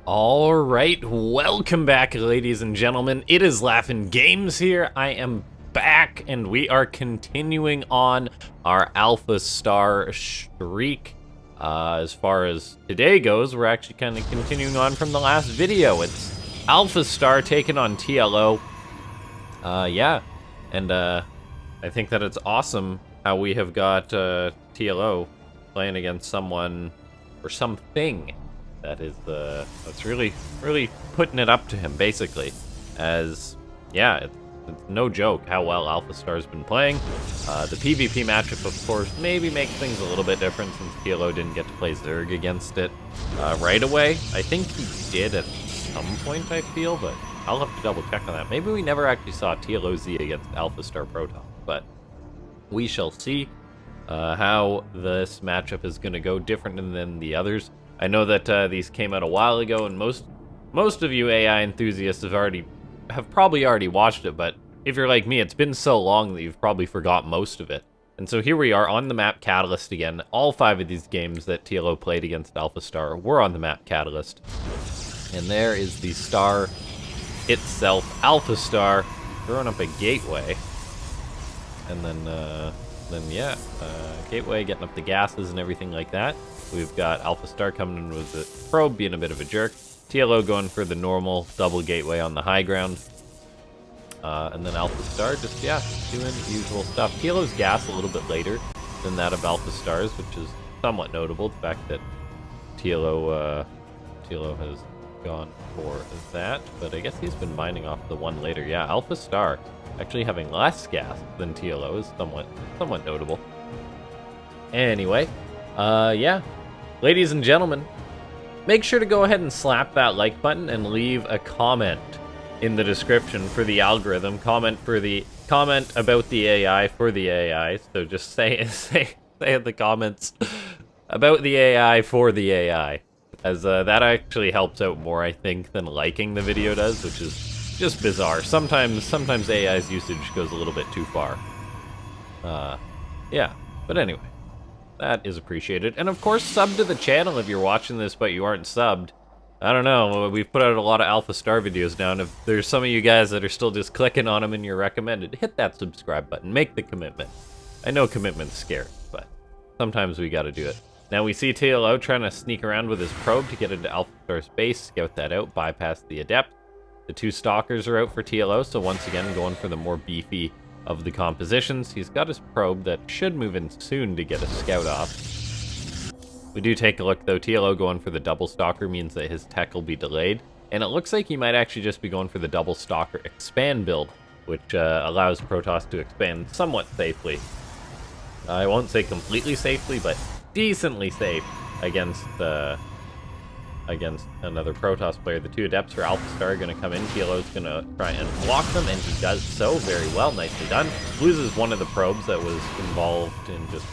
All right, welcome back, ladies and gentlemen. It is LaughNgamez here. I am back, and we are continuing on our AlphaStar streak. As far as today goes, we're actually kind of continuing on from the last video. It's AlphaStar taking on TLO. Yeah, and I think that it's awesome how we have got TLO playing against someone or something that's really putting it up to him, basically. As yeah, it's no joke how well AlphaStar's been playing. The PvP matchup, of course, maybe makes things a little bit different since TLO didn't get to play Zerg against it right away. I think he did at some point, I feel, but I'll have to double check on that. Maybe we never actually saw TLOZ against AlphaStar Proton, but we shall see how this matchup is going to go, different than the others. I know that these came out a while ago, and most of you AI enthusiasts have probably already watched it, but if you're like me, it's been so long that you've probably forgot most of it. And so here we are on the map Catalyst again. All 5 of these games that TLO played against AlphaStar were on the map Catalyst. And there is the star itself, AlphaStar, throwing up a gateway. And then yeah, gateway, getting up the gases and everything like that. We've got AlphaStar coming in with the probe, being a bit of a jerk. TLO going for the normal double gateway on the high ground. And then AlphaStar just, yeah, doing usual stuff. TLO's gas a little bit later than that of AlphaStar's, which is somewhat notable. The fact that TLO has gone for that, but I guess he's been mining off the one later. Yeah, AlphaStar actually having less gas than TLO is somewhat notable. Anyway, yeah. Ladies and gentlemen, make sure to go ahead and slap that like button and leave a comment in the description for the algorithm. Comment about the AI for the AI. So just say in the comments about the AI for the AI, as that actually helps out more, I think, than liking the video does, which is just bizarre. Sometimes AI's usage goes a little bit too far. Yeah, but anyway. That is appreciated. And of course, sub to the channel if you're watching this but you aren't subbed. I don't know, we've put out a lot of AlphaStar videos now, and if there's some of you guys that are still just clicking on them and you're recommended, hit that subscribe button, make the commitment. I know commitment's scary, but sometimes we gotta do it. Now we see TLO trying to sneak around with his probe to get into AlphaStar's base, scout that out, bypass the Adept. The 2 Stalkers are out for TLO, so once again going for the more beefy of the compositions. He's got his probe that should move in soon to get a scout off. We do take a look, though. TLO going for the double stalker means that his tech will be delayed, and it looks like he might actually just be going for the double stalker expand build, which allows Protoss to expand somewhat safely. I won't say completely safely, but decently safe against another Protoss player. The 2 Adepts for AlphaStar are going to come in. TLO's going to try and block them, and he does so very well. Nicely done. Loses one of the probes that was involved in just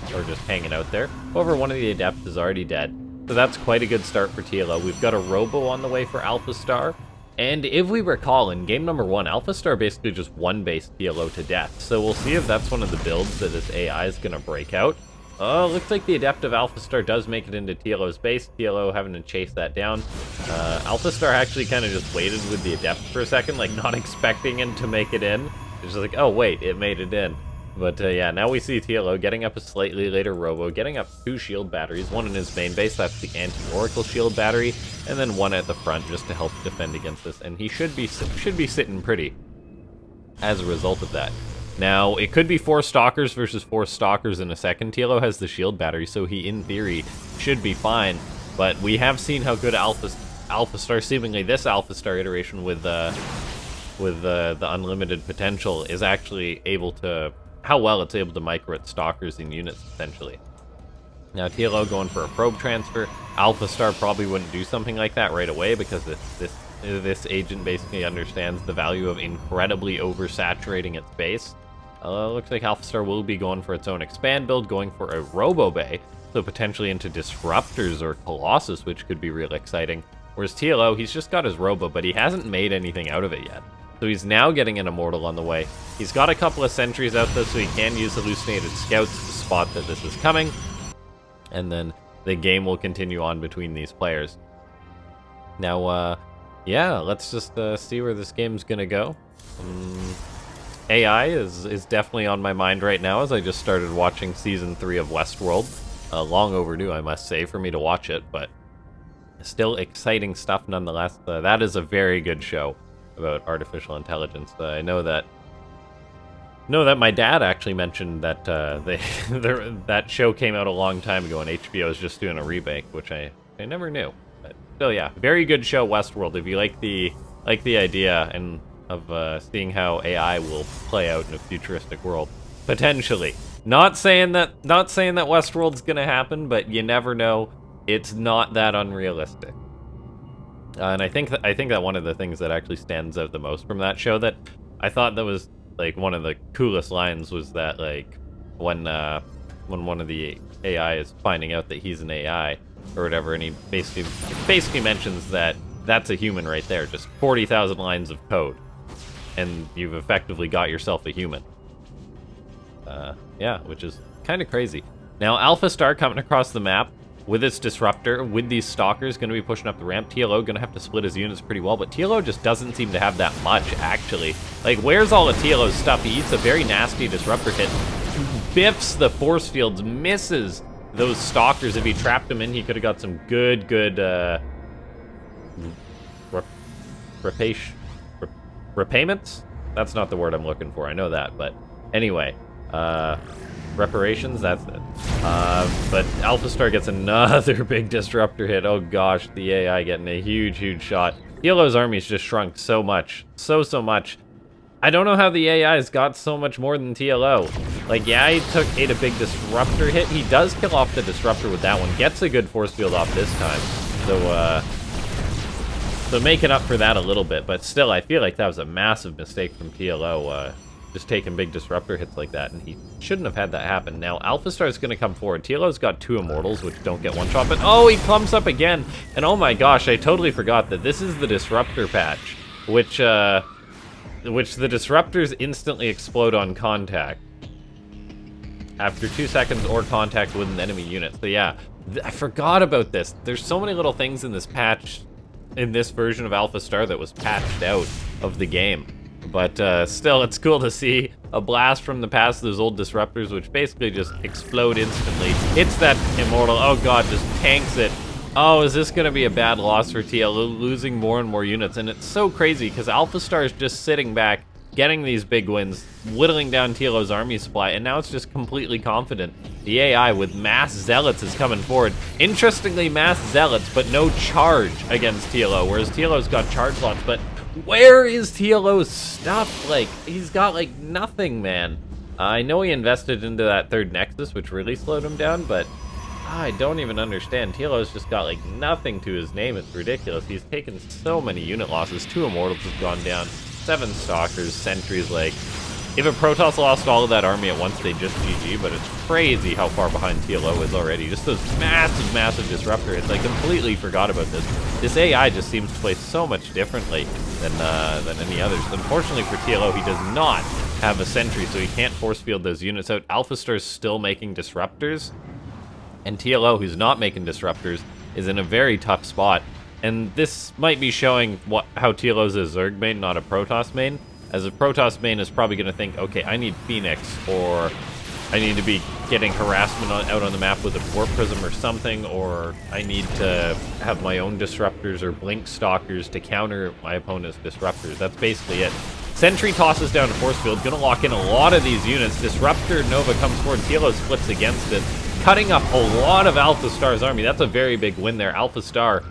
hanging out there. However, one of the Adepts is already dead, so that's quite a good start for TLO. We've got a Robo on the way for AlphaStar, and if we recall, in game number 1, AlphaStar basically just one-based TLO to death, so we'll see if that's one of the builds that this AI is going to break out. Looks like the Adept of AlphaStar does make it into TLO's base. TLO having to chase that down. AlphaStar actually kind of just waited with the Adept for a second, like not expecting him to make it in. It's just like, oh wait, it made it in. But yeah, now we see TLO getting up a slightly later Robo, getting up 2 shield batteries, one in his main base, that's the anti-Oracle shield battery, and then one at the front just to help defend against this, and he should be sitting pretty as a result of that. Now, it could be 4 Stalkers versus 4 Stalkers in a second. TLO has the shield battery, so he, in theory, should be fine. But we have seen how good AlphaStar, seemingly this AlphaStar iteration with the unlimited potential, is actually able to, how well it's able to micro its Stalkers in units, essentially. Now, TLO going for a probe transfer. AlphaStar probably wouldn't do something like that right away, because this agent basically understands the value of incredibly oversaturating its base. Looks like AlphaStar will be going for its own expand build, going for a Robo Bay, so potentially into Disruptors or Colossus, which could be real exciting. Whereas TLO, he's just got his Robo, but he hasn't made anything out of it yet. So he's now getting an Immortal on the way. He's got a couple of sentries out there, so he can use Hallucinated Scouts to spot that this is coming. And then the game will continue on between these players. Now, yeah, let's just see where this game's gonna go. AI is definitely on my mind right now as I just started watching Season 3 of Westworld. Long overdue, I must say, for me to watch it, but still exciting stuff nonetheless. That is a very good show about artificial intelligence. I know that my dad actually mentioned that that show came out a long time ago and HBO is just doing a remake, which I never knew. But still, yeah, very good show, Westworld. If you like the idea and of seeing how AI will play out in a futuristic world, potentially. Not saying that Westworld's gonna happen, but you never know. It's not that unrealistic. And I think that one of the things that actually stands out the most from that show that I thought that was like one of the coolest lines was that like when one of the AI is finding out that he's an AI or whatever, and he basically mentions that that's a human right there, just 40,000 lines of code, and you've effectively got yourself a human. Yeah, which is kind of crazy. Now, AlphaStar coming across the map with its disruptor, with these stalkers going to be pushing up the ramp. TLO going to have to split his units pretty well, but TLO just doesn't seem to have that much, actually. Like, where's all of TLO's stuff? He eats a very nasty disruptor hit, biffs the force fields, misses those stalkers. If he trapped them in, he could have got some good, repayments? That's not the word I'm looking for, I know that, but anyway, reparations, that's it. But AlphaStar gets another big disruptor hit. Oh gosh, the AI getting a huge shot. TLO's army's just shrunk so much, so much. I don't know how the AI's got so much more than TLO. Like, yeah, he ate a big disruptor hit. He does kill off the disruptor with that one, gets a good force field off this time. So making up for that a little bit, but still, I feel like that was a massive mistake from TLO, just taking big disruptor hits like that, and he shouldn't have had that happen. Now, AlphaStar's going to come forward. TLO's got 2 immortals, which don't get one shot, but oh, he clumps up again, and oh my gosh, I totally forgot that this is the disruptor patch, which the disruptors instantly explode on contact after 2 seconds or contact with an enemy unit. So yeah, I forgot about this. There's so many little things in this patch, in this version of AlphaStar, that was patched out of the game. But still, it's cool to see a blast from the past, those old disruptors, which basically just explode instantly. Hits that immortal, oh god, just tanks it. Oh, is this gonna be a bad loss for TLO, losing more and more units? And it's so crazy, because AlphaStar is just sitting back, getting these big wins, whittling down TLO's army supply, and now it's just completely confident. The AI with mass zealots is coming forward. Interestingly, mass zealots, but no charge against TLO, whereas TLO's got charge lots, but where is TLO's stuff? Like, he's got, like, nothing, man. I know he invested into that 3rd Nexus, which really slowed him down, but I don't even understand. TLO's just got, like, nothing to his name. It's ridiculous. He's taken so many unit losses. 2 immortals have gone down. 7 stalkers, sentries, like, if a Protoss lost all of that army at once, they just GG, but it's crazy how far behind TLO is already. Just those massive disruptor hits. I completely forgot about this. This AI just seems to play so much differently than any others. Unfortunately for TLO, he does not have a sentry, so he can't force field those units out. AlphaStar's still making disruptors, and TLO, who's not making disruptors, is in a very tough spot. And this might be showing how TLO's a Zerg main, not a Protoss main. As a Protoss main is probably going to think, okay, I need Phoenix, or I need to be getting harassment out on the map with a Warp Prism or something, or I need to have my own disruptors or Blink Stalkers to counter my opponent's disruptors. That's basically it. Sentry tosses down a force field, going to lock in a lot of these units. Disruptor Nova comes forward, TLO splits against it, cutting up a lot of AlphaStar's army. That's a very big win there. AlphaStar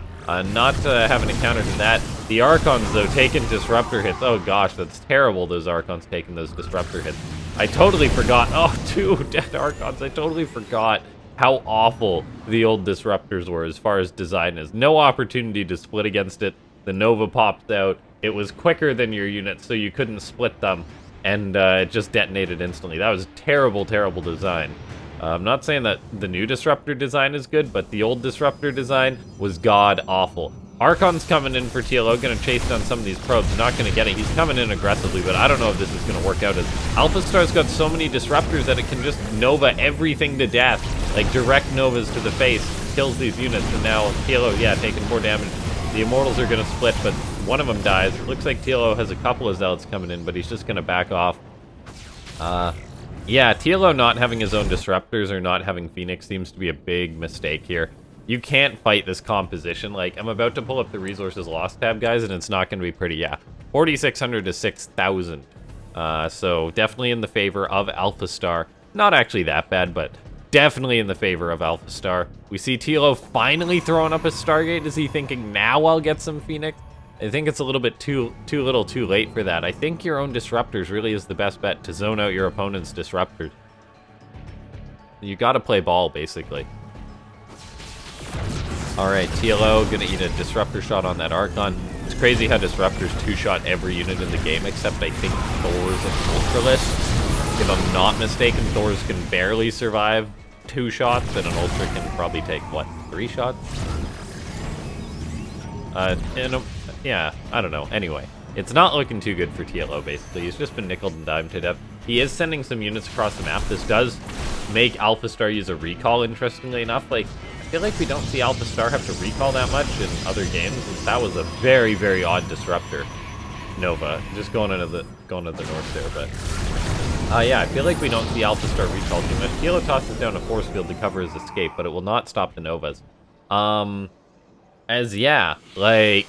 not having to counter to that. The Archons, though, taking disruptor hits. Oh gosh, that's terrible, those Archons taking those disruptor hits. I totally forgot. Oh, 2 dead Archons. I totally forgot how awful the old disruptors were as far as design is. No opportunity to split against it. The Nova popped out. It was quicker than your units, so you couldn't split them, and it just detonated instantly. That was terrible design. I'm not saying that the new disruptor design is good, but the old disruptor design was god-awful. Archon's coming in for TLO, gonna chase down some of these probes, not gonna get it. He's coming in aggressively, but I don't know if this is gonna work out, as AlphaStar's got so many disruptors that it can just Nova everything to death. Like, direct Novas to the face, kills these units, and now TLO, yeah, taking more damage. The Immortals are going to split, but one of them dies. It looks like TLO has a couple of Zealots coming in, but he's just going to back off. Yeah, TLO not having his own Disruptors or not having Phoenix seems to be a big mistake here. You can't fight this composition. Like, I'm about to pull up the Resources Lost tab, guys, and it's not going to be pretty. Yeah, 4,600 to 6,000. So definitely in the favor of AlphaStar. Not actually that bad, but definitely in the favor of AlphaStar. We see TLO finally throwing up a Stargate. Is he thinking, now I'll get some Phoenix? I think it's a little bit too late for that. I think your own Disruptors really is the best bet to zone out your opponent's Disruptors. You gotta play ball, basically. Alright, TLO gonna eat a Disruptor shot on that Archon. It's crazy how Disruptors two-shot every unit in the game, except I think Thors and Ultralisk. If I'm not mistaken, Thors can barely survive 2 shots, and an Ultra can probably take, what, 3 shots? Yeah, I don't know. Anyway, it's not looking too good for TLO, basically. He's just been nickeled and dimed to death. He is sending some units across the map. This does make AlphaStar use a recall, interestingly enough. Like, I feel like we don't see AlphaStar have to recall that much in other games. That was a very, very odd Disruptor. Nova. Just going into the north there, but... yeah, I feel like we don't see AlphaStar recall too much. TLO tosses down a force field to cover his escape, but it will not stop the Novas. Yeah, like...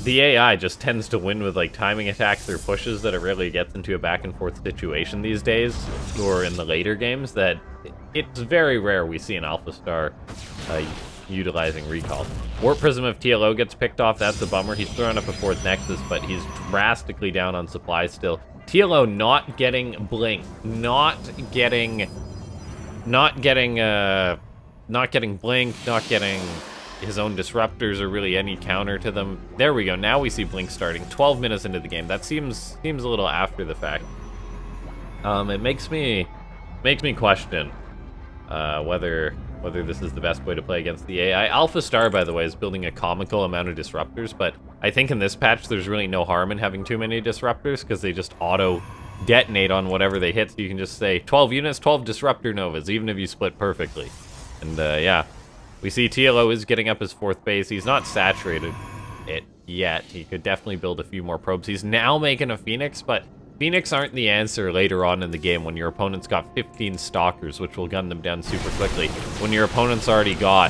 The AI just tends to win with, like, timing attacks or pushes that it really gets into a back-and-forth situation these days, or in the later games, that it's very rare we see an AlphaStar utilizing recall. Warp Prism of TLO gets picked off, that's a bummer. He's throwing up a 4th Nexus, but he's drastically down on supply still. TLO not getting Blink, not getting Blink, not getting his own Disruptors or really any counter to them. There we go. Now we see Blink starting 12 minutes into the game. That seems a little after the fact. It makes me question whether this is the best way to play against the AI. AlphaStar, by the way, is building a comical amount of Disruptors, but I think in this patch there's really no harm in having too many Disruptors because they just auto detonate on whatever they hit. So you can just say 12 units, 12 Disruptor Novas, even if you split perfectly. And yeah. We see TLO is getting up his 4th base. He's not saturated it yet. He could definitely build a few more probes. He's now making a Phoenix, but Phoenix aren't the answer later on in the game when your opponent's got 15 Stalkers, which will gun them down super quickly. When your opponent's already got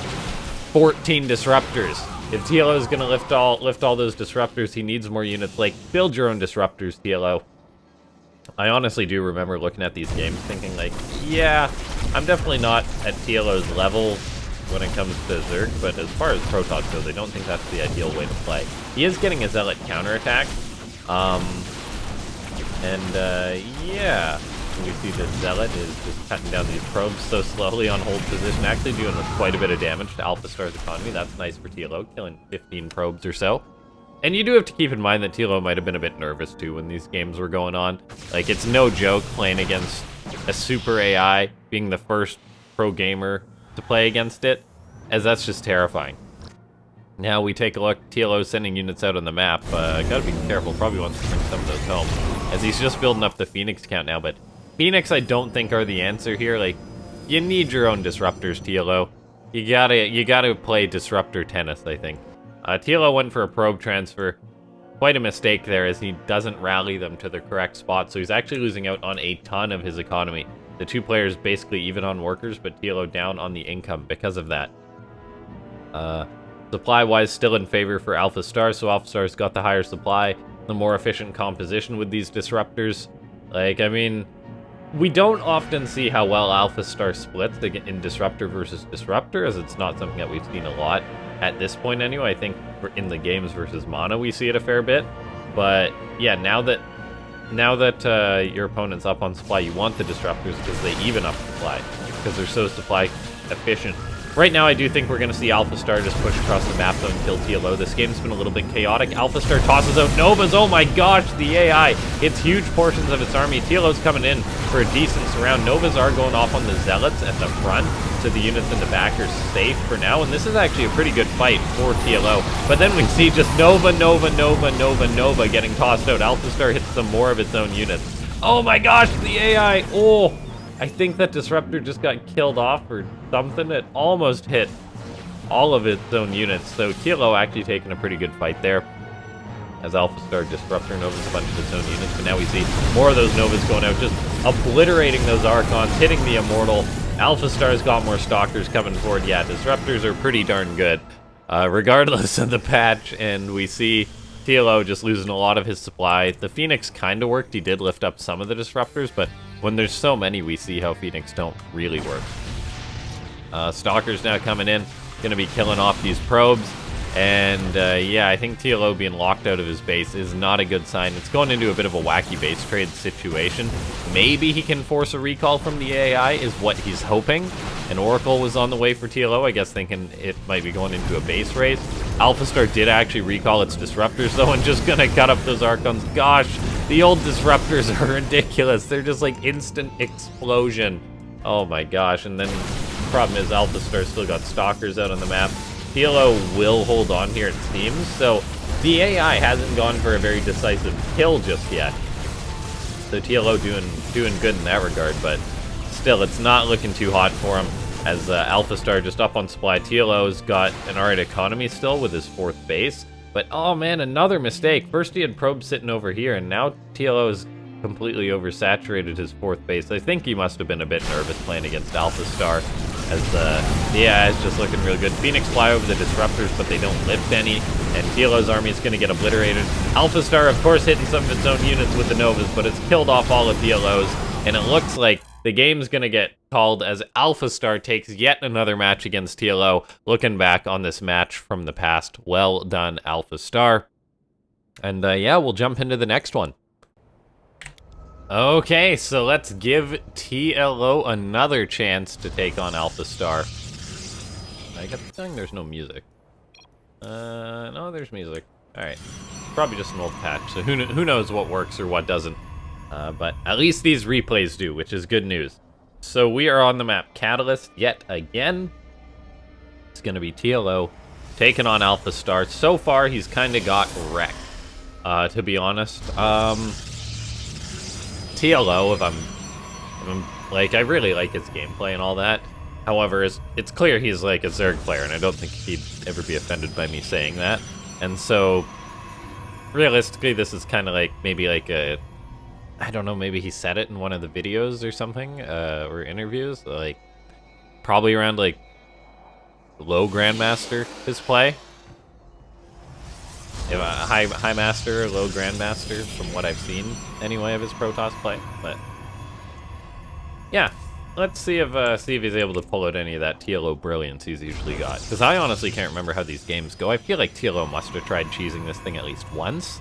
14 Disruptors. If TLO is going to lift all those Disruptors, he needs more units. Like, build your own Disruptors, TLO. I honestly do remember looking at these games thinking, like, yeah, I'm definitely not at TLO's level when it comes to Zerg, but as far as Protoss goes, I don't think that's the ideal way to play. He is getting a Zealot counterattack, yeah, we see the Zealot is just cutting down these probes so slowly on hold position, actually doing quite a bit of damage to AlphaStar's economy. That's nice for TLO, killing 15 probes or so. And you do have to keep in mind that TLO might have been a bit nervous too when these games were going on. Like, it's no joke playing against a super AI, being the first pro gamer to play against it, as that's just terrifying. Now we take a look. TLO sending units out on the map. Gotta be careful. Probably wants to bring some of those home, as he's just building up the Phoenix count now. But Phoenix, I don't think, are the answer here. Like, you need your own Disruptors, TLO. You gotta play Disruptor tennis, I think. TLO went for a probe transfer. Quite a mistake there, as he doesn't rally them to the correct spot, so he's actually losing out on a ton of his economy. The 2 players basically even on workers, but TLO down on the income because of that. Supply-wise, still in favor for AlphaStar, so AlphaStar's got the higher supply, the more efficient composition with these Disruptors. Like, I mean, we don't often see how well AlphaStar splits in Disruptor versus Disruptor, as it's not something that we've seen a lot at this point anyway. I think in the games versus Mana we see it a fair bit. But yeah, now that your opponent's up on supply, you want the Disruptors because they even up supply, because they're so supply efficient. Right now, I do think we're going to see AlphaStar just push across the map, though, and kill TLO. This game's been a little bit chaotic. AlphaStar tosses out Novas. Oh my gosh, the AI. It's huge portions of its army. TLO's coming in for a decent surround. Novas are going off on the Zealots at the front, so the units in the back are safe for now. And this is actually a pretty good fight for TLO. But then we see just Nova getting tossed out. AlphaStar hits some more of its own units. Oh my gosh, the AI. Oh, I think that Disruptor just got killed off or something. It almost hit all of its own units. So TLO actually taking a pretty good fight there, as AlphaStar Disruptor Novas a bunch of its own units. But now we see more of those Novas going out, just obliterating those Archons, hitting the Immortal. AlphaStar's got more Stalkers coming forward. Yeah, Disruptors are pretty darn good, regardless of the patch. And we see TLO just losing a lot of his supply. The Phoenix kind of worked. He did lift up some of the Disruptors, but when there's so many, we see how Phoenix don't really work. Stalkers now coming in, gonna be killing off these probes. And yeah, I think TLO being locked out of his base is not a good sign. It's going into a bit of a wacky base trade situation. Maybe he can force a recall from the AI is what he's hoping. An Oracle was on the way for TLO, I guess thinking it might be going into a base race. AlphaStar did actually recall its Disruptors though, and just gonna cut up those Archons. Gosh, the old Disruptors are ridiculous. They're just like instant explosion. Oh my gosh, and then the problem is AlphaStar still got Stalkers out on the map. TLO will hold on here, it seems, so the AI hasn't gone for a very decisive kill just yet. So TLO doing good in that regard, but still, it's not looking too hot for him, as AlphaStar just up on supply. TLO's got an alright economy still with his 4th base, but oh man, another mistake. First he had probes sitting over here, and now TLO has completely oversaturated his 4th base. I think he must have been a bit nervous playing against AlphaStar, as yeah, it's just looking real good. Phoenix fly over the Disruptors, but they don't lift any, and TLO's army is going to get obliterated. AlphaStar, of course, hitting some of its own units with the Novas, but it's killed off all of TLO's, and it looks like the game's going to get called as AlphaStar takes yet another match against TLO. Looking back on this match from the past, well done, AlphaStar. And yeah, we'll jump into the next one. Okay, so let's give TLO another chance to take on AlphaStar. I got the feeling there's no music. No, there's music. Alright. Probably just an old patch, so who knows what works or what doesn't. But at least these replays do, which is good news. So we are on the map Catalyst yet again. It's going to be TLO taking on AlphaStar. So far, he's kind of got wrecked, to be honest. TLO, if I'm like, I really like his gameplay and all that. However, it's clear he's like a Zerg player, and I don't think he'd ever be offended by me saying that. And so, realistically, this is kind of like, maybe like a, I don't know, maybe he said it in one of the videos or something, or interviews, like, probably around, like, low Grandmaster, his play. High Master, low Grandmaster, from what I've seen, anyway, of his Protoss play. But yeah, let's see if he's able to pull out any of that TLO brilliance he's usually got. Because I honestly can't remember how these games go. I feel like TLO must have tried cheesing this thing at least once.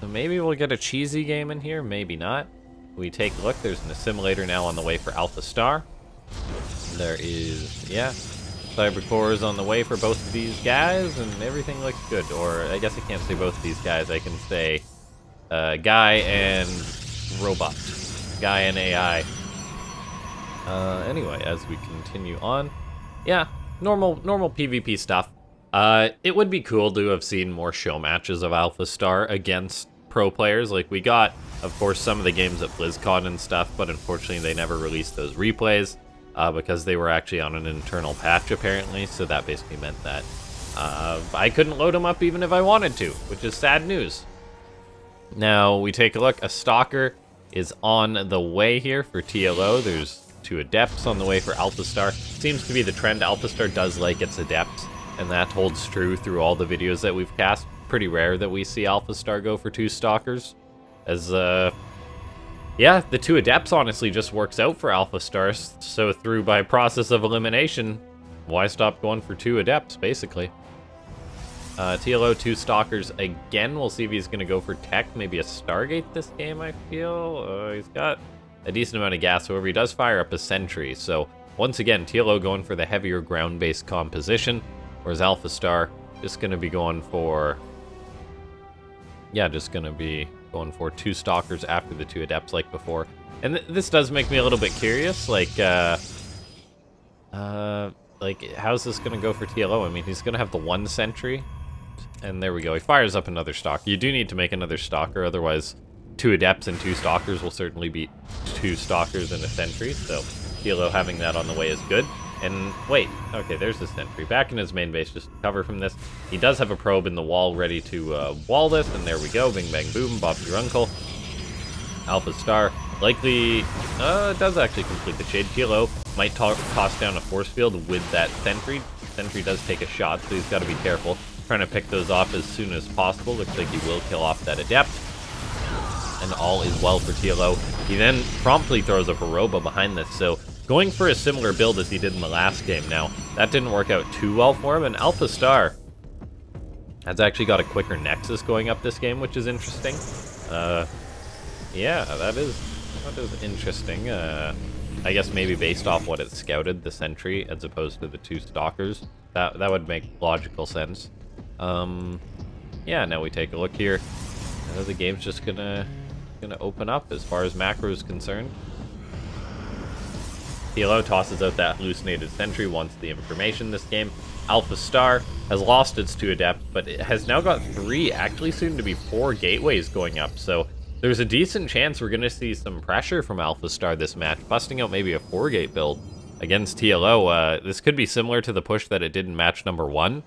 So maybe we'll get a cheesy game in here, maybe not. We take a look, there's an assimilator now on the way for AlphaStar. There is, yeah, Cybercores on the way for both of these guys, and everything looks good. Or, I guess I can't say both of these guys, I can say guy and robot. Guy and AI. Anyway, as we continue on, yeah, normal PvP stuff. It would be cool to have seen more show matches of AlphaStar against pro players. Like, we got, of course, some of the games at BlizzCon and stuff, but unfortunately they never released those replays. Because they were actually on an internal patch, apparently, so that basically meant that I couldn't load them up even if I wanted to, which is sad news. Now, we take a look. A Stalker is on the way here for TLO. There's 2 Adepts on the way for AlphaStar. Seems to be the trend. AlphaStar does like its Adepts, and that holds true through all the videos that we've cast. Pretty rare that we see AlphaStar go for 2 Stalkers, as yeah, the 2 Adepts honestly just works out for AlphaStar, so through by process of elimination, why stop going for 2 Adepts, basically? TLO 2 Stalkers again. We'll see if he's going to go for tech, maybe a Stargate this game, I feel. He's got a decent amount of gas, however, he does fire up a Sentry, so once again, TLO going for the heavier ground-based composition, whereas AlphaStar just going to be going for, yeah, just going to be going for 2 Stalkers after the 2 Adepts like before. And this does make me a little bit curious, like how's this gonna go for TLO? I mean, he's gonna have the 1 Sentry, and there we go, he fires up another Stalker. You do need to make another Stalker, otherwise 2 Adepts and 2 Stalkers will certainly beat 2 Stalkers and a Sentry, so TLO having that on the way is good. And wait, okay, there's the sentry. Back in his main base, just to cover from this. He does have a probe in the wall ready to wall this, and there we go. Bing, bang, boom, Bob's your uncle. AlphaStar likely does actually complete the shade. TLO might toss down a force field with that sentry. Sentry does take a shot, so he's got to be careful. Trying to pick those off as soon as possible. Looks like he will kill off that adept. And all is well for TLO. He then promptly throws up a robo behind this, so going for a similar build as he did in the last game. Now, that didn't work out too well for him, and AlphaStar has actually got a quicker Nexus going up this game, which is interesting. Yeah, that is interesting. I guess maybe based off what it scouted, the sentry, as opposed to the 2 stalkers. That would make logical sense. Yeah, now we take a look here. The game's just gonna open up as far as macro is concerned. TLO tosses out that hallucinated sentry, wants the information this game. AlphaStar has lost its 2 adepts, but it has now got 3, actually soon to be 4 gateways going up, so there's a decent chance we're going to see some pressure from AlphaStar this match, busting out maybe a 4-gate build against TLO. This could be similar to the push that it did in match number 1,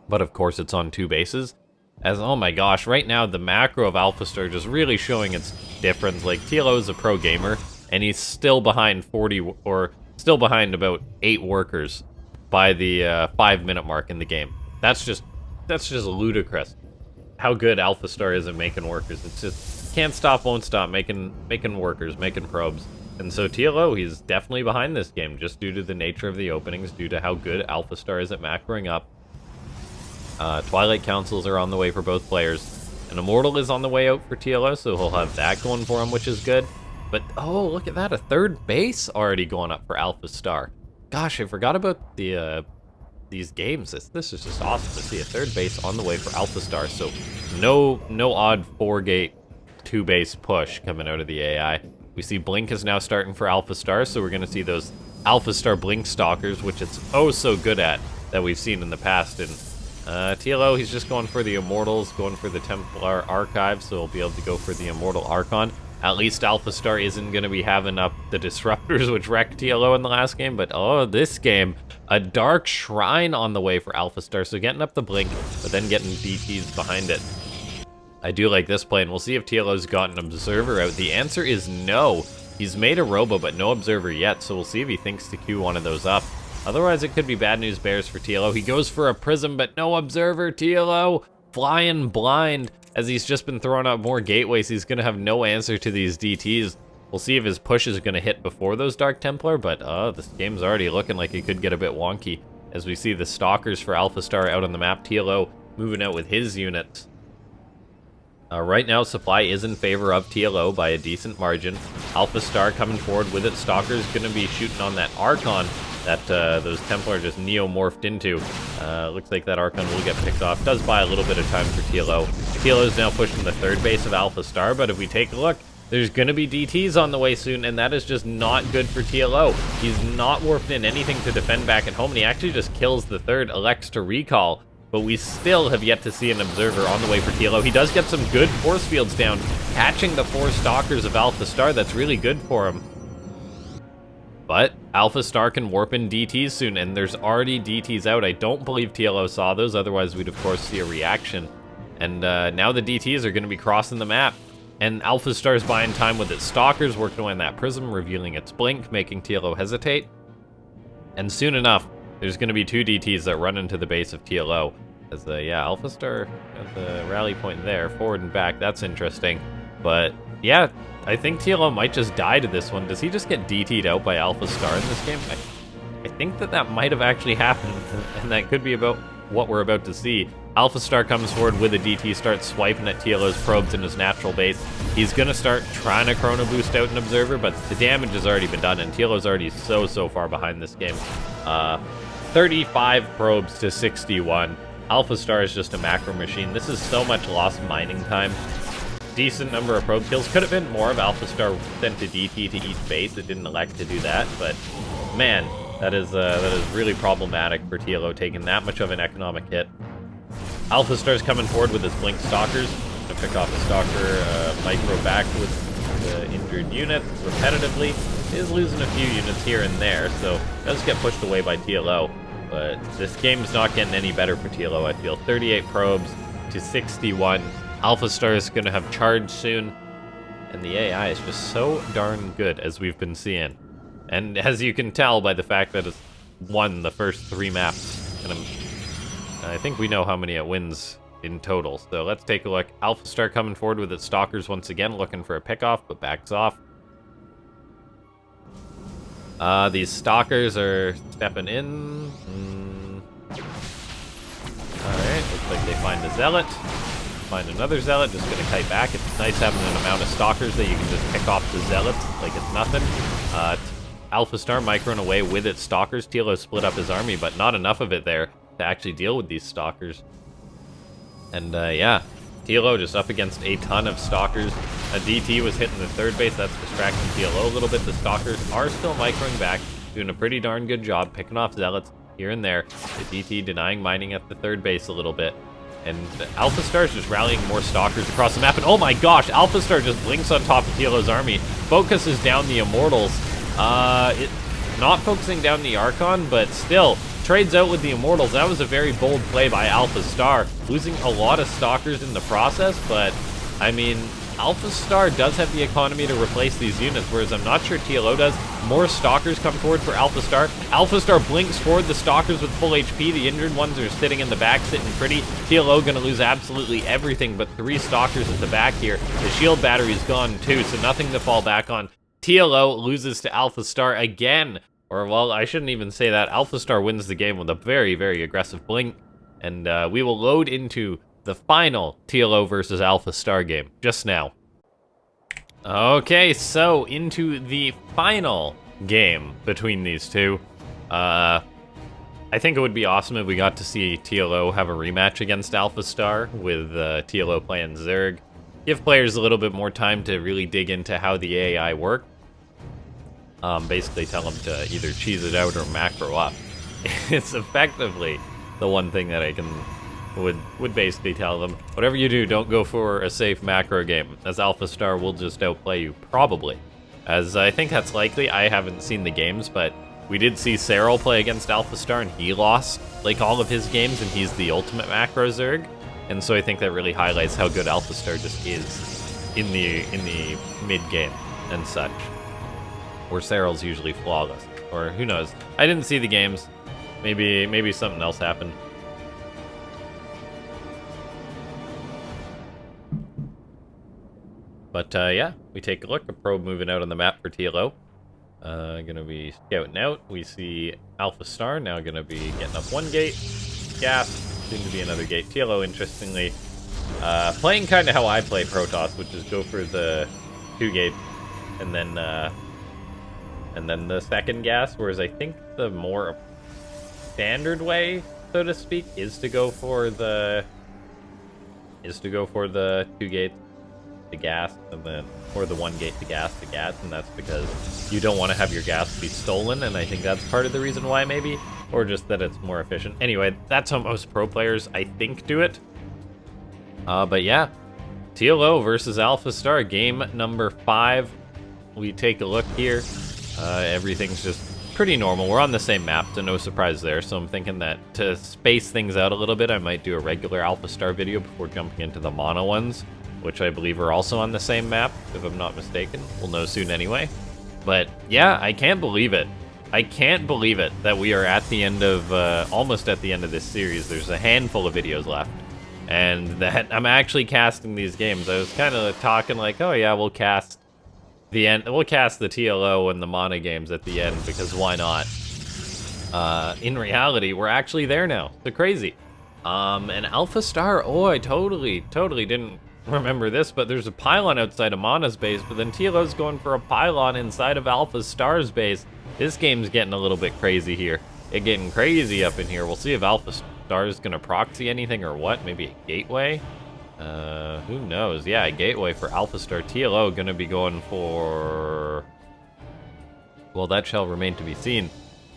but of course it's on 2 bases. As, oh my gosh, right now the macro of AlphaStar just really showing its difference. Like, TLO is a pro gamer, and he's still behind 40, or still behind about 8 workers by the 5-minute mark in the game. That's just ludicrous. How good AlphaStar is at making workers. It's just, can't stop, won't stop, making workers, making probes. And so TLO, he's definitely behind this game, just due to the nature of the openings, due to how good AlphaStar is at macroing up. Twilight Councils are on the way for both players. An Immortal is on the way out for TLO, so he'll have that going for him, which is good. But, oh, look at that, a 3rd base already going up for AlphaStar. Gosh, I forgot about these games. This is just awesome to see a 3rd base on the way for AlphaStar. So no odd 4-gate 2-base push coming out of the AI. We see Blink is now starting for AlphaStar, so we're going to see those AlphaStar Blink Stalkers, which it's oh so good at, that we've seen in the past. And TLO, he's just going for the Immortals, going for the Templar Archive, so he'll be able to go for the Immortal Archon. At least AlphaStar isn't going to be having up the Disruptors, which wrecked TLO in the last game, but oh, this game, a Dark Shrine on the way for AlphaStar, so getting up the Blink, but then getting DTs behind it. I do like this play, and we'll see if TLO's got an Observer out. The answer is no. He's made a Robo, but no Observer yet, so we'll see if he thinks to queue one of those up. Otherwise, it could be bad news bears for TLO. He goes for a Prism, but no Observer. TLO flying blind. As he's just been throwing out more gateways, he's going to have no answer to these DTs. We'll see if his push is going to hit before those Dark Templar, but this game's already looking like it could get a bit wonky. As we see the Stalkers for AlphaStar out on the map, TLO moving out with his units. Right now, supply is in favor of TLO by a decent margin. AlphaStar coming forward with its Stalkers, going to be shooting on that Archon that those Templar just neo-morphed into. Looks like that Archon will get picked off. Does buy a little bit of time for TLO. TLO is now pushing the 3rd base of AlphaStar, but if we take a look, there's going to be DTs on the way soon, and that is just not good for TLO. He's not warped in anything to defend back at home, and he actually just kills the 3rd, elects to recall. But we still have yet to see an Observer on the way for TLO. He does get some good force fields down, catching the 4 Stalkers of AlphaStar. That's really good for him. But AlphaStar can warp in DTs soon, and there's already DTs out. I don't believe TLO saw those, otherwise we'd of course see a reaction. And now the DTs are going to be crossing the map. And AlphaStar's buying time with its Stalkers, working away on that Prism, revealing its Blink, making TLO hesitate. And soon enough, there's going to be 2 DTs that run into the base of TLO. As yeah, AlphaStar at the rally point there, forward and back, that's interesting. But yeah, I think TLO might just die to this one. Does he just get DT'd out by AlphaStar in this game? I think that might have actually happened, and that could be about what we're about to see. AlphaStar comes forward with a DT, starts swiping at TLO's probes in his natural base. He's going to start trying to Chrono Boost out an Observer, but the damage has already been done, and TLO's already so far behind this game. 35 probes to 61. AlphaStar is just a macro machine. This is so much lost mining time. Decent number of probe kills. Could have been more of AlphaStar sent to DT to each base. It didn't elect to do that, but man, that is really problematic for TLO taking that much of an economic hit. AlphaStar's coming forward with his Blink Stalkers. Gonna pick off a Stalker, micro back with the injured unit repetitively. is losing a few units here and there, so does get pushed away by TLO. But this game's not getting any better for TLO, I feel. 38 probes to 61. AlphaStar is going to have charge soon. And the AI is just so darn good, as we've been seeing. And as you can tell by the fact that it's won the first 3 maps. And I think we know how many it wins in total. So let's take a look. AlphaStar coming forward with its Stalkers once again, looking for a pickoff, but backs off. These Stalkers are stepping in. Alright, looks like they find a Zealot. Find another Zealot, just gonna kite back. It's nice having an amount of Stalkers that you can just pick off the Zealots like it's nothing. AlphaStar microing away with its Stalkers. TLO split up his army, but not enough of it there to actually deal with these Stalkers. And yeah, TLO just up against a ton of Stalkers. A DT was hitting the third base, that's distracting TLO a little bit. The Stalkers are still microing back, doing a pretty darn good job picking off Zealots here and there. The DT denying mining at the third base a little bit. And AlphaStar is just rallying more Stalkers across the map. And oh my gosh, AlphaStar just blinks on top of TLO's army. Focuses down the Immortals. Not focusing down the Archon, but still trades out with the Immortals. That was a very bold play by AlphaStar, losing a lot of Stalkers in the process, but I mean, AlphaStar does have the economy to replace these units, whereas I'm not sure TLO does. More Stalkers come forward for AlphaStar. AlphaStar blinks forward the Stalkers with full HP. The injured ones are sitting in the back, sitting pretty. TLO gonna lose absolutely everything, but 3 Stalkers at the back here. The shield battery's gone too, so nothing to fall back on. TLO loses to AlphaStar again. Or, well, I shouldn't even say that. AlphaStar wins the game with a very, very aggressive blink. And we will load into the final TLO versus AlphaStar game just now. Okay, so into the final game between these two. I think it would be awesome if we got to see TLO have a rematch against AlphaStar with TLO playing Zerg. Give players a little bit more time to really dig into how the AI work. Basically tell them to either cheese it out or macro up. It's effectively the one thing that I would basically tell them. Whatever you do, don't go for a safe macro game, as AlphaStar will just outplay you, probably. As I think that's likely. I haven't seen the games, but we did see Cyril play against AlphaStar, and he lost like all of his games, and he's the ultimate macro Zerg. And so I think that really highlights how good AlphaStar just is in the mid-game and such. Where Cyril's usually flawless. Or who knows. I didn't see the games. Maybe something else happened. But yeah, we take a look. A probe moving out on the map for TLO. Gonna be scouting out. We see AlphaStar now gonna be getting up 1 gate. Gas, soon to be another gate. TLO, interestingly, playing kind of how I play Protoss, which is go for the 2 gate and then the second gas, whereas I think the more standard way, so to speak, is to go for the 2 gates, the gas, and then, or the 1 gate, the gas, and that's because you don't want to have your gas be stolen, and I think that's part of the reason why, maybe, or just that it's more efficient. Anyway, that's how most pro players, I think, do it. But yeah, TLO versus AlphaStar, game number 5. We take a look here. Everything's just pretty normal. We're on the same map, so no surprise there. So I'm thinking that to space things out a little bit, I might do a regular AlphaStar video before jumping into the mono ones, which I believe are also on the same map, if I'm not mistaken. We'll know soon anyway. But yeah, I can't believe it. I can't believe it that we are at the end of, almost at the end of this series. There's a handful of videos left. And that I'm actually casting these games. I was kind of talking like, oh yeah, we'll cast we'll cast the TLO and the Mana games at the end, because why not? In reality, we're actually there now. So crazy. And AlphaStar, oh, I totally didn't remember this, but there's a pylon outside of Mana's base, but then TLO's going for a pylon inside of AlphaStar's base. This game's getting a little bit crazy here. It's getting crazy up in here. We'll see if AlphaStar is gonna proxy anything or what. Maybe a gateway? Who knows? Yeah, a gateway for AlphaStar. TLO gonna be going for... Well, that shall remain to be seen.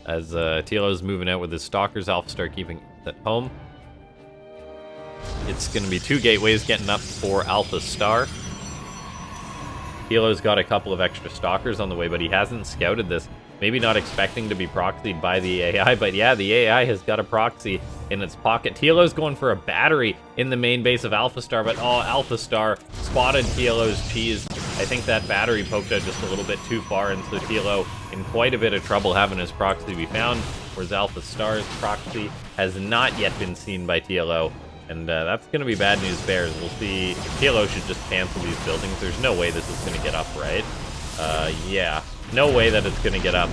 As TLO's moving out with his Stalkers, AlphaStar keeping at home. It's gonna be 2 gateways getting up for AlphaStar. TLO's got a couple of extra stalkers on the way, but he hasn't scouted this. Maybe not expecting to be proxied by the AI, but yeah, the AI has got a proxy in its pocket. TLO's going for a battery in the main base of AlphaStar, but oh, AlphaStar spotted TLO's cheese. I think that battery poked out just a little bit too far, and so TLO in quite a bit of trouble having his proxy be found, whereas AlphaStar's proxy has not yet been seen by TLO. And that's going to be bad news bears. We'll see. TLO should just cancel these buildings. There's no way this is going to get up, right? Yeah. No way that it's going to get up.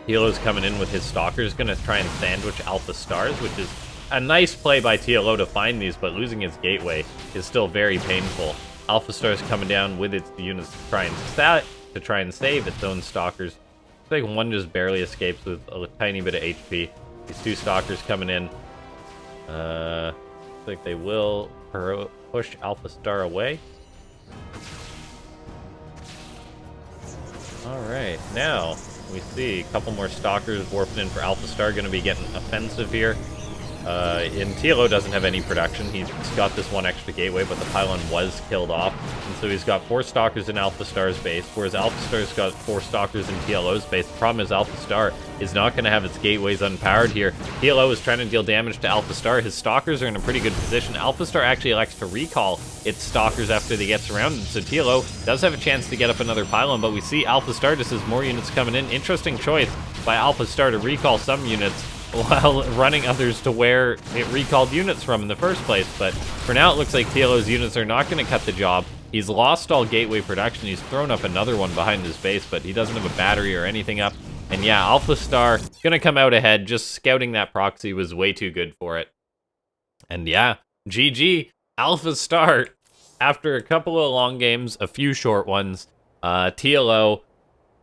TLO's coming in with his stalkers, going to try and sandwich AlphaStars, which is a nice play by TLO to find these, but losing his gateway is still very painful. AlphaStar's coming down with its units to try and save its own stalkers. I think one just barely escapes with a tiny bit of HP. These two stalkers coming in. I think they will push AlphaStar away. Alright, now we see a couple more stalkers warping in for AlphaStar, going to be getting offensive here. And TLO doesn't have any production. He's got this one extra gateway, but the pylon was killed off. And so he's got 4 stalkers in AlphaStar's base, whereas AlphaStar's got 4 stalkers in TLO's base. The problem is AlphaStar is not going to have its gateways unpowered here. TLO is trying to deal damage to AlphaStar. His stalkers are in a pretty good position. AlphaStar actually elects to recall its stalkers after they get surrounded, so TLO does have a chance to get up another pylon, but we see AlphaStar just has more units coming in. Interesting choice by AlphaStar to recall some units while running others to where it recalled units from in the first place. But for now, it looks like TLO's units are not going to cut the job. He's lost all gateway production. He's thrown up another one behind his base, but he doesn't have a battery or anything up. And yeah, AlphaStar going to come out ahead. Just scouting that proxy was way too good for it. And yeah, GG, AlphaStar. After a couple of long games, a few short ones, TLO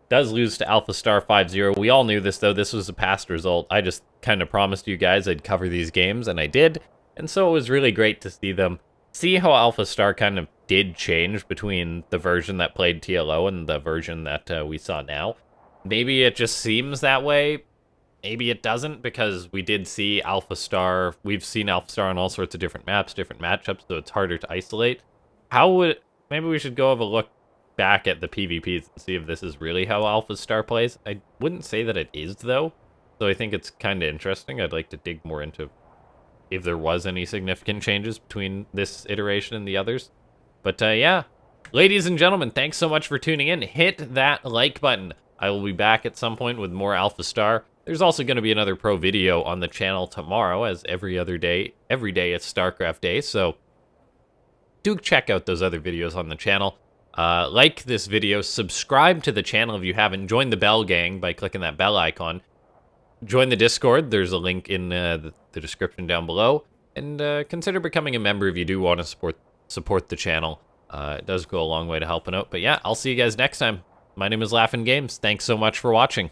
does lose to AlphaStar 5-0. We all knew this, though. This was a past result. I just kind of promised you guys I'd cover these games, and I did. And so it was really great to see them. See how AlphaStar kind of did change between the version that played TLO and the version that we saw now. Maybe it just seems that way. Maybe it doesn't, because we did see AlphaStar. We've seen AlphaStar on all sorts of different maps, different matchups, so it's harder to isolate. Maybe we should go have a look back at the PvPs and see if this is really how AlphaStar plays. I wouldn't say that it is, though, so I think it's kind of interesting. I'd like to dig more into if there was any significant changes between this iteration and the others. But yeah, ladies and gentlemen, thanks so much for tuning in. Hit that like button. I will be back at some point with more AlphaStar. There's also going to be another pro video on the channel tomorrow, as every day it's Starcraft Day, so do check out those other videos on the channel. Like this video, subscribe to the channel if you haven't, join the bell gang by clicking that bell icon, join the Discord, there's a link in the description down below, and consider becoming a member if you do want to support the channel. It does go a long way to helping out, but yeah, I'll see you guys next time. My name is LaughNgamez, thanks so much for watching.